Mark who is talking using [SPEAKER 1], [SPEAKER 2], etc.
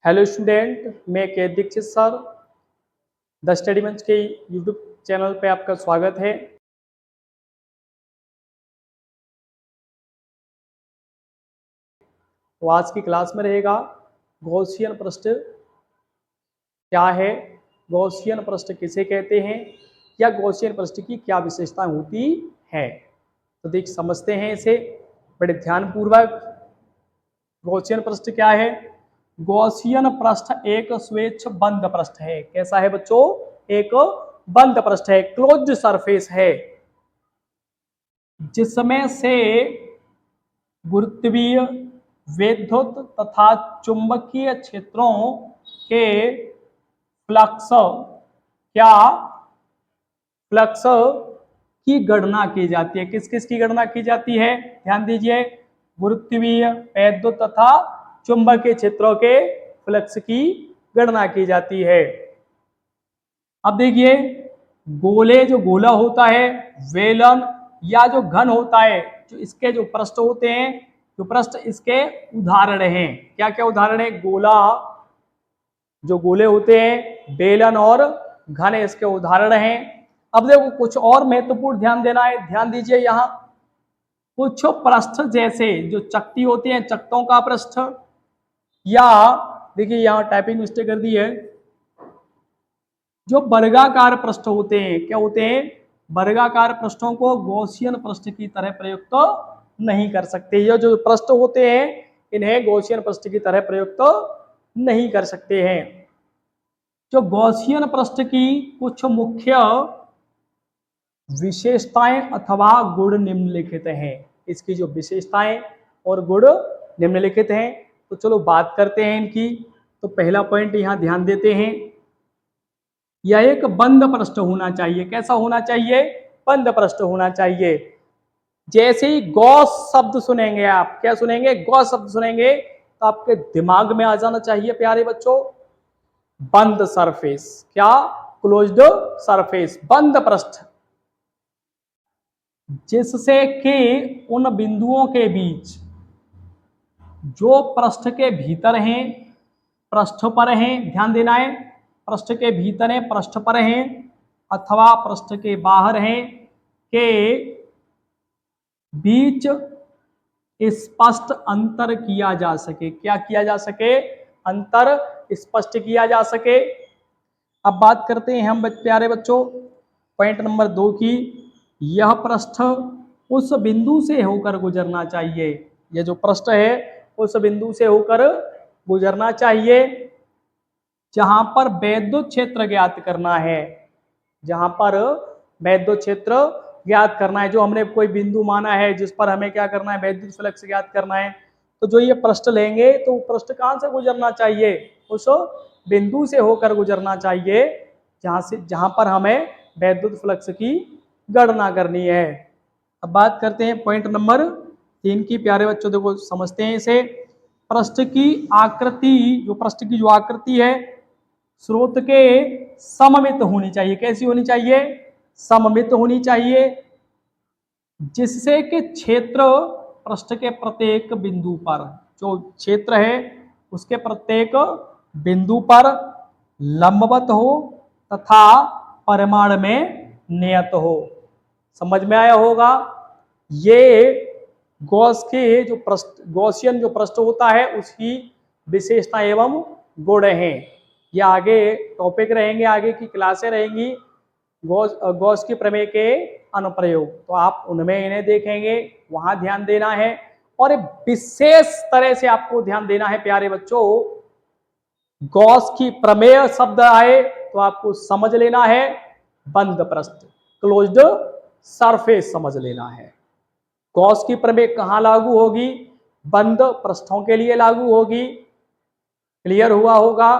[SPEAKER 1] Hello student, मैं के Dixit sir the study मंच के यूट्यूब चैनल पे आपका स्वागत है। तो आज की क्लास में रहेगा गॉसियन पृष्ठ क्या है, गॉसियन पृष्ठ किसे कहते हैं या गॉसियन पृष्ठ की क्या विशेषताएं होती है। तो देख समझते हैं इसे बड़े ध्यानपूर्वक। गॉसियन पृष्ठ क्या है? गॉसियन पृष्ठ एक स्वेच्छ बंद पृष्ठ है। कैसा है बच्चों? एक बंद पृष्ठ है, क्लोज्ड सरफेस है, जिसमें से गुरुत्वीय, विद्युत तथा चुंबकीय क्षेत्रों के फ्लक्स फ्लक्स की गणना की जाती है। किस किस की गणना की जाती है? ध्यान दीजिए, गुरुत्वीय, विद्युत तथा चुंबकीय क्षेत्रों के फ्लक्स की गणना की जाती है। अब देखिए, जो गोला होता है, वेलन या जो घन होता है, जो इसके जो पृष्ठ होते हैं, जो पृष्ठ इसके उदाहरण हैं। क्या क्या उदाहरण है? गोला, जो गोले होते हैं, बेलन और घन इसके उदाहरण हैं। अब देखो कुछ और महत्वपूर्ण ध्यान देना है। ध्यान दीजिए, यहाँ कुछ पृष्ठ जैसे जो चकती होती है, चकतों का पृष्ठ, या देखिए यहाँ टाइपिंग मिस्टेक कर दी है, जो वर्गाकार पृष्ठ होते हैं। क्या होते हैं? वर्गाकार पृष्ठों को गॉसियन पृष्ठ की तरह प्रयुक्त नहीं कर सकते। ये जो पृष्ठ होते हैं, इन्हें गॉसियन पृष्ठ की तरह प्रयुक्त नहीं कर सकते हैं। जो गॉसियन पृष्ठ की कुछ मुख्य विशेषताएं अथवा गुण निम्नलिखित हैं। इसकी जो विशेषताएं और गुण निम्नलिखित हैं, तो चलो बात करते हैं इनकी। तो पहला पॉइंट यहां ध्यान देते हैं, यह एक बंद पृष्ठ होना चाहिए। कैसा होना चाहिए? बंद पृष्ठ होना चाहिए। जैसे ही गॉस शब्द सुनेंगे आप, क्या सुनेंगे? गॉस शब्द सुनेंगे तो आपके दिमाग में आ जाना चाहिए प्यारे बच्चों, बंद सरफेस। क्या? क्लोज्ड सरफेस, बंद पृष्ठ, जिससे कि उन बिंदुओं के बीच जो पृष्ठ के भीतर हैं, पृष्ठ पर हैं, ध्यान देना है, पृष्ठ के भीतर हैं, पृष्ठ पर हैं, अथवा पृष्ठ के बाहर हैं, के बीच स्पष्ट अंतर किया जा सके। क्या किया जा सके? अंतर स्पष्ट किया जा सके। अब बात करते हैं हम प्यारे बच्चों पॉइंट नंबर 2 की। यह पृष्ठ उस बिंदु से होकर गुजरना चाहिए। यह जो पृष्ठ है, उस बिंदु से होकर गुजरना चाहिए जहां पर वैद्युत क्षेत्र ज्ञात करना है। जहां पर वैद्युत क्षेत्र ज्ञात करना है, जो हमने कोई बिंदु माना है जिस पर हमें क्या करना है? वैद्युत फ्लक्स ज्ञात करना है। तो जो ये पृष्ठ लेंगे, तो पृष्ठ कहां से गुजरना चाहिए? उस बिंदु से होकर गुजरना चाहिए जहां पर हमें वैद्युत फ्लक्स की गणना करनी है। अब बात करते हैं पॉइंट नंबर 3 की। प्यारे बच्चों देखो समझते हैं इसे। पृष्ठ की आकृति, जो पृष्ठ की जो आकृति है, स्रोत के सममित होनी चाहिए। कैसी होनी चाहिए? सममित होनी चाहिए, जिससे कि क्षेत्र पृष्ठ के प्रत्येक बिंदु पर, जो क्षेत्र है उसके प्रत्येक बिंदु पर लंबवत हो तथा परिमाण में नियत हो। समझ में आया होगा? ये गॉस के जो पृष्ठ, गॉसियन जो पृष्ठ होता है, उसकी विशेषता एवं गुण हैं। ये आगे टॉपिक रहेंगे, आगे की क्लासें रहेंगी गॉस की प्रमेय के अनुप्रयोग, तो आप उनमें इन्हें देखेंगे, वहां ध्यान देना है। और विशेष तरह से आपको ध्यान देना है प्यारे बच्चों, गॉस की प्रमेय शब्द आए तो आपको समझ लेना है बंद पृष्ठ, क्लोज्ड सरफेस समझ लेना है। गॉस की प्रमेय कहां लागू होगी? बंद पृष्ठों के लिए लागू होगी। क्लियर हुआ होगा?